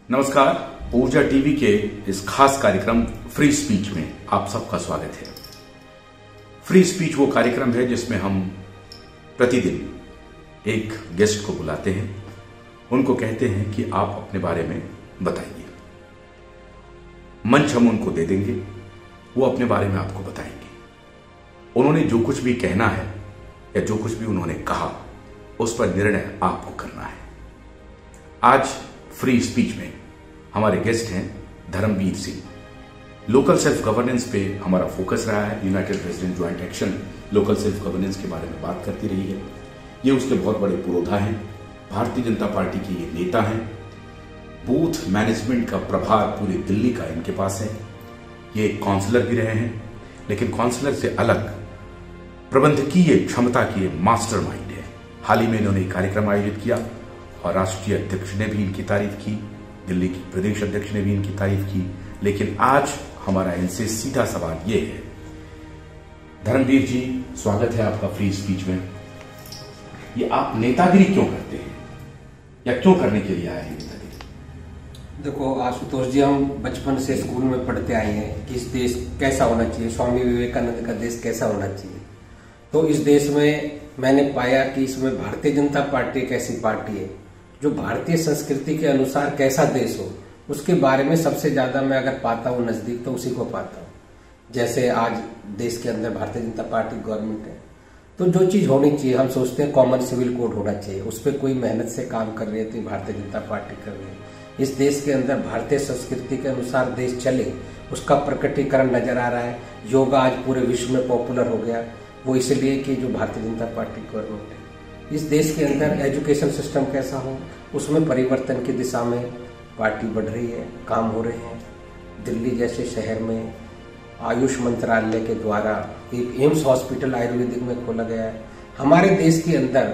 नमस्कार, ऊर्जा टीवी के इस खास कार्यक्रम फ्री स्पीच में आप सबका स्वागत है। फ्री स्पीच वो कार्यक्रम है जिसमें हम प्रतिदिन एक गेस्ट को बुलाते हैं, उनको कहते हैं कि आप अपने बारे में बताइए। मंच हम उनको दे देंगे, वो अपने बारे में आपको बताएंगे। उन्होंने जो कुछ भी कहना है या जो कुछ भी उन्होंने कहा, उस पर निर्णय आपको करना है। आज फ्री स्पीच में हमारे गेस्ट हैं Dharmveer Singh. Local self governance पे हमारा फोकस रहा है। United president joint action local self governance के बारे में बात करती रही है। ये उसके बहुत बड़े पुरोधा हैं। भारतीय जनता पार्टी के ये नेता हैं। बूथ मैनेजमेंट का प्रभार पूरी दिल्ली का इनके पास है। ये काउंसलर भी रहे हैं, लेकिन काउंसलर से अलग प्रबंधकीय क्षमता की मास्टरमाइंड है। हाल ही में इन्होंने एक कार्यक्रम आयोजित किया और राष्ट्रीय अध्यक्ष ने भी इनकी तारीफ की, दिल्ली की प्रदेश अध्यक्ष ने भी इनकी तारीफ की। लेकिन आज हमारा इनसे सीधा सवाल ये है। धर्मवीर जी, स्वागत है आपका फ्री स्पीच में। ये आप नेतागिरी क्यों करते हैं या क्यों करने के लिए आए हैं नेतागिरी? देखो आशुतोष जी, हम बचपन से स्कूल में पढ़ते आए हैं कि इस देश कैसा होना चाहिए, स्वामी विवेकानंद का देश कैसा होना चाहिए। तो इस देश में मैंने पाया कि इसमें भारतीय जनता पार्टी एक ऐसी पार्टी है जो भारतीय संस्कृति के अनुसार कैसा देश हो, उसके बारे में सबसे ज्यादा मैं अगर पाता हूँ नजदीक तो उसी को पाता हूँ। जैसे आज देश के अंदर भारतीय जनता पार्टी गवर्नमेंट है, तो जो चीज होनी चाहिए हम सोचते हैं कॉमन सिविल कोड होना चाहिए, उस पर कोई मेहनत से काम कर रही है तो भारतीय जनता पार्टी कर रही है। इस देश के अंदर भारतीय संस्कृति के अनुसार देश चले, उसका प्रकटीकरण नजर आ रहा है। योगा आज पूरे विश्व में पॉपुलर हो गया, वो इसलिए कि जो भारतीय जनता पार्टी गवर्नमेंट है। इस देश के अंदर एजुकेशन सिस्टम कैसा हो, उसमें परिवर्तन की दिशा में पार्टी बढ़ रही है, काम हो रहे हैं। दिल्ली जैसे शहर में आयुष मंत्रालय के द्वारा एक एम्स हॉस्पिटल आयुर्वेदिक में खोला गया है। हमारे देश के अंदर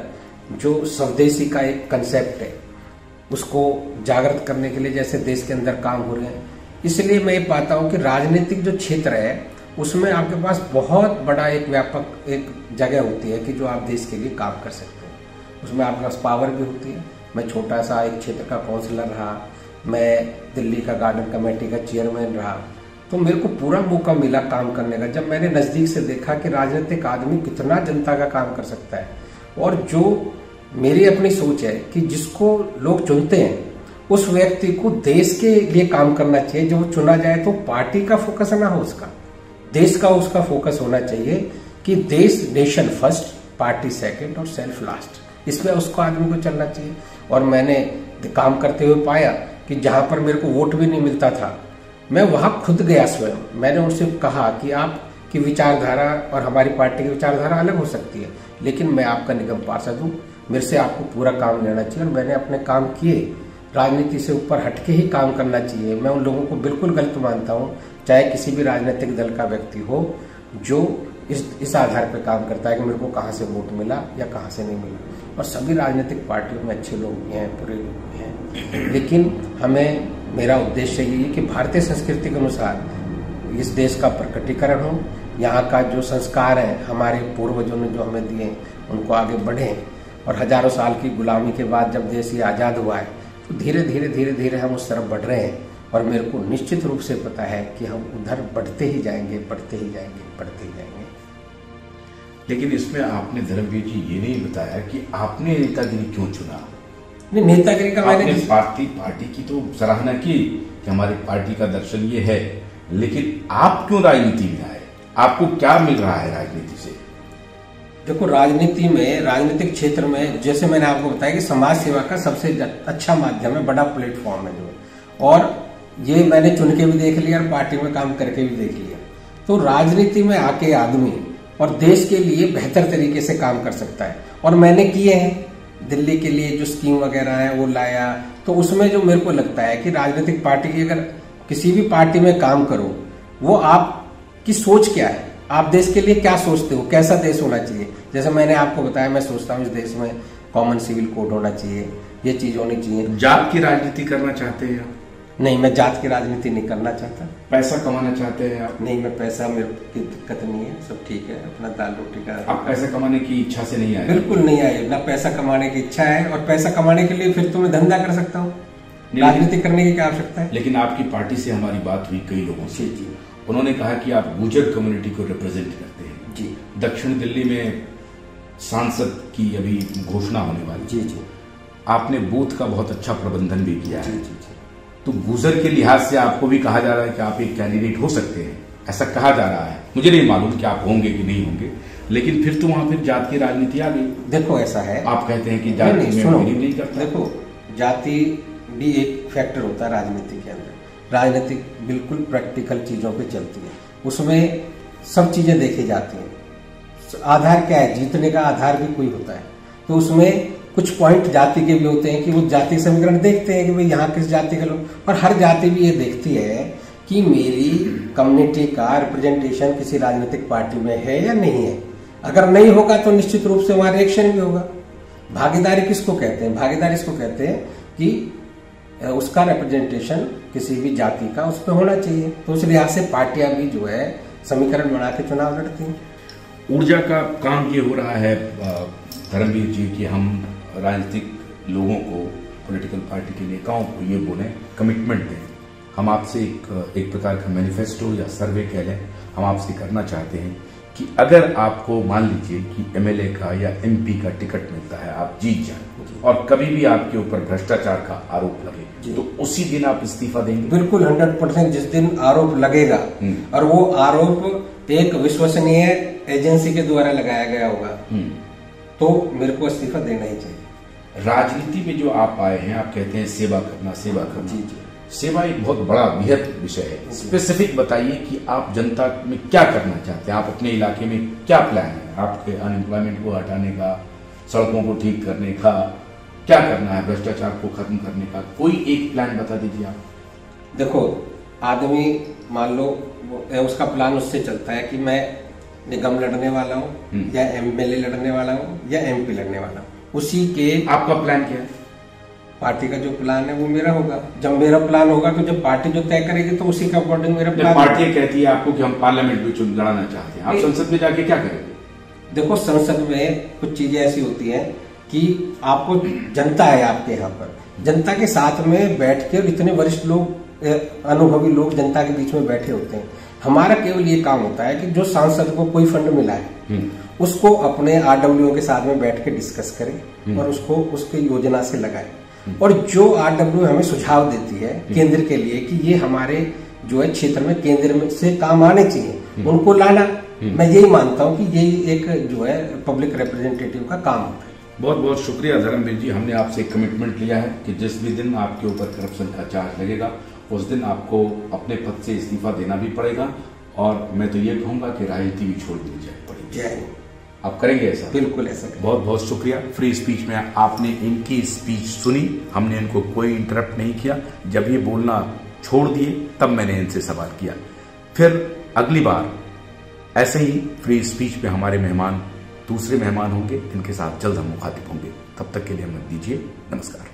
जो स्वदेशी का एक कंसेप्ट है, उसको जागृत करने के लिए जैसे देश के अंदर काम हो रहे हैं। इसलिए मैं ये पाता हूँ कि राजनीतिक जो क्षेत्र है उसमें आपके पास बहुत बड़ा एक व्यापक एक जगह होती है कि जो आप देश के लिए काम कर सकते हैं। उसमें आपके पास पावर भी होती है। मैं छोटा सा एक क्षेत्र का काउंसलर रहा, मैं दिल्ली का गार्डन कमेटी का चेयरमैन रहा, तो मेरे को पूरा मौका मिला काम करने का। जब मैंने नजदीक से देखा कि राजनीतिक आदमी कितना जनता का काम कर सकता है, और जो मेरी अपनी सोच है कि जिसको लोग चुनते हैं उस व्यक्ति को देश के लिए काम करना चाहिए। जब वो चुना जाए तो पार्टी का फोकस ना हो, उसका देश का उसका फोकस होना चाहिए कि देश, नेशन फर्स्ट, पार्टी सेकंड और सेल्फ लास्ट, इसमें उसको आदमी को चलना चाहिए। और मैंने काम करते हुए पाया कि जहां पर मेरे को वोट भी नहीं मिलता था, मैं वहां खुद गया स्वयं। मैंने उनसे कहा कि आपकी विचारधारा और हमारी पार्टी की विचारधारा अलग हो सकती है, लेकिन मैं आपका निगम पार्षद हूँ, मेरे से आपको पूरा काम लेना चाहिए। और मैंने अपने काम किए। राजनीति से ऊपर हटके ही काम करना चाहिए। मैं उन लोगों को बिल्कुल गलत मानता हूँ, चाहे किसी भी राजनीतिक दल का व्यक्ति हो, जो इस आधार पर काम करता है कि मेरे को कहाँ से वोट मिला या कहाँ से नहीं मिला। और सभी राजनीतिक पार्टियों में अच्छे लोग भी हैं, बुरे लोग भी हैं, लेकिन मेरा उद्देश्य ये है कि भारतीय संस्कृति के अनुसार इस देश का प्रकटीकरण हो। यहाँ का जो संस्कार है हमारे पूर्वजों ने जो हमें दिए, उनको आगे बढ़े। और हजारों साल की गुलामी के बाद जब देश ये आज़ाद हुआ है, तो धीरे धीरे धीरे धीरे हम उस तरफ बढ़ रहे हैं। और मेरे को निश्चित रूप से पता है कि हम उधर बढ़ते ही जाएंगे, बढ़ते ही जाएंगे, बढ़ते ही जाएंगे। लेकिन इसमें आपने धर्मवीर जी ये नहीं बताया कि आपने नेतागिरी क्यों चुना। नहीं, नेतागिरी का मैंने पार्टी की तो सराहना की कि हमारी पार्टी का दर्शन ये है, लेकिन आप क्यों राजनीति में आए? आपको क्या मिल रहा है राजनीति से? देखो, राजनीति में, राजनीतिक क्षेत्र में, जैसे मैंने आपको बताया कि समाज सेवा का सबसे अच्छा माध्यम है, बड़ा प्लेटफॉर्म है जो, और ये मैंने चुन के भी देख लिया और पार्टी में काम करके भी देख लिया। तो राजनीति में आके आदमी और देश के लिए बेहतर तरीके से काम कर सकता है। और मैंने किए हैं। दिल्ली के लिए जो स्कीम वगैरह है वो लाया, तो उसमें जो मेरे को लगता है कि राजनीतिक पार्टी की, अगर किसी भी पार्टी में काम करो, वो आपकी सोच क्या है, आप देश के लिए क्या सोचते हो, कैसा देश होना चाहिए। जैसे मैंने आपको बताया, मैं सोचता हूँ इस देश में कॉमन सिविल कोड होना चाहिए, ये चीज होनी चाहिए। जात की राजनीति करना चाहते हैं? नहीं, मैं जात की राजनीति नहीं करना चाहता। पैसा कमाना चाहते हैं आप? नहीं, मैं पैसा, मेरे की दिक्कत नहीं है, सब ठीक है, अपना दाल रोटी का। आप पैसा कमाने की इच्छा से नहीं आए? बिल्कुल नहीं आए, ना पैसा कमाने की इच्छा है। और पैसा कमाने के लिए फिर तो मैं धंधा कर सकता हूँ। राजनीति करने की क्या आवश्यकता है? लेकिन आपकी पार्टी से हमारी बात हुई कई लोगों से, जी। उन्होंने कहा कि आप गुर्जर कम्युनिटी को रिप्रेजेंट करते हैं जी। दक्षिण दिल्ली में सांसद की अभी घोषणा होने वाली। जी जी। आपने बूथ का बहुत अच्छा प्रबंधन भी किया है। जी जी जी। तो गुर्जर के लिहाज से आपको भी कहा जा रहा है कि आप एक कैंडिडेट हो सकते हैं, ऐसा कहा जा रहा है। मुझे नहीं मालूम कि आप होंगे कि नहीं होंगे, लेकिन फिर तो वहां फिर जात की राजनीति आ गई। देखो ऐसा है, आप कहते हैं कि जाति में बिलीव नहीं करता। देखो जाति भी एक फैक्टर होता है राजनीति के अंदर। राजनीति बिल्कुल प्रैक्टिकल चीजों पे चलती है, उसमें सब चीजें देखी जाती हैं। आधार क्या है? जीतने का आधार भी कोई होता है, तो उसमें कुछ पॉइंट जाति के भी होते हैं कि वो जाति समीकरण देखते हैं कि भाई यहाँ किस जाति के लोग, और हर जाति भी ये देखती है कि मेरी कम्युनिटी का रिप्रेजेंटेशन किसी राजनीतिक पार्टी में है या नहीं है। अगर नहीं होगा तो निश्चित रूप से वहां रिएक्शन भी होगा। भागीदारी किसको कहते हैं? भागीदारी इसको कहते हैं कि उसका रिप्रेजेंटेशन किसी भी जाति का उस पर होना चाहिए। तो उस लिहाज से पार्टियां भी जो है समीकरण बना के चुनाव लड़ती हैं। ऊर्जा का काम ये हो रहा है धर्मवीर जी कि हम राजनीतिक लोगों को, पॉलिटिकल पार्टी के नेताओं को ये बोलें, कमिटमेंट दें। हम आपसे एक प्रकार का मैनिफेस्टो या सर्वे कह लें, हम आपसे करना चाहते हैं कि अगर आपको मान लीजिए कि एमएलए का या एमपी का टिकट मिलता है, आप जीत जाए और कभी भी आपके ऊपर भ्रष्टाचार का आरोप लगे, तो उसी दिन आप इस्तीफा देंगे? बिल्कुल 100%। जिस दिन आरोप लगेगा और वो आरोप एक विश्वसनीय एजेंसी के द्वारा लगाया गया होगा, तो मेरे को इस्तीफा देना ही चाहिए। राजनीति में जो आप आए हैं, आप कहते हैं सेवा करना, सेवा करना। जी जी। सेवा एक बहुत बड़ा बृहद विषय है। स्पेसिफिक बताइए कि आप जनता में क्या करना चाहते हैं, आप अपने इलाके में क्या प्लान है आपके? अनएम्प्लॉयमेंट को हटाने का, सड़कों को ठीक करने का, क्या करना है, भ्रष्टाचार को खत्म करने का, कोई एक प्लान बता दीजिए आप। देखो आदमी मान लो उसका प्लान उससे चलता है कि मैं निगम लड़ने वाला हूँ या एमएलए लड़ने वाला हूँ या एमपी लड़ने वाला हूँ, उसी के। आपका प्लान क्या है? पार्टी का जो प्लान है वो मेरा होगा। जब मेरा प्लान होगा तो जब पार्टी जो तय करेगी तो उसी के अकॉर्डिंग मेरा प्लान। पार्टी कहती है आपको कि हम पार्लियामेंट में चुनाव लड़ना चाहते हैं, आप संसद में जाके क्या करेंगे? देखो संसद में कुछ चीजें ऐसी होती हैं कि आपको जनता है आपके यहाँ पर, जनता के साथ में बैठ के, इतने वरिष्ठ लोग, अनुभवी लोग जनता के बीच में बैठे होते हैं। हमारा केवल ये काम होता है कि जो सांसद को कोई फंड मिला है उसको अपने आरडब्ल्यू के साथ में बैठ के डिस्कस करें और उसको उसके योजना से लगाए, और जो आरडब्ल्यू हमें सुझाव देती है केंद्र के लिए कि ये हमारे जो है क्षेत्र में केंद्र में से काम आने चाहिए, उनको लाना। मैं यही मानता हूँ कि यही एक जो है पब्लिक रिप्रेजेंटेटिव का काम होता है। बहुत बहुत शुक्रिया धर्मवीर जी, हमने आपसे एक कमिटमेंट लिया है कि जिस भी दिन आपके ऊपर करप्शन का चार्ज लगेगा उस दिन आपको अपने पद से इस्तीफा देना भी पड़ेगा, और मैं तो ये कहूंगा कि राजनीति भी छोड़ दी जाए पड़ेगी। जय। आप करेंगे ऐसा? बिल्कुल ऐसा। बहुत बहुत शुक्रिया। फ्री स्पीच में आपने इनकी स्पीच सुनी, हमने इनको कोई इंटरप्ट नहीं किया। जब ये बोलना छोड़ दिए तब मैंने इनसे सवाल किया। फिर अगली बार ऐसे ही फ्री स्पीच में हमारे मेहमान, दूसरे मेहमान होंगे, इनके साथ जल्द हम मुखातिब होंगे। तब तक के लिए हमें दीजिए नमस्कार।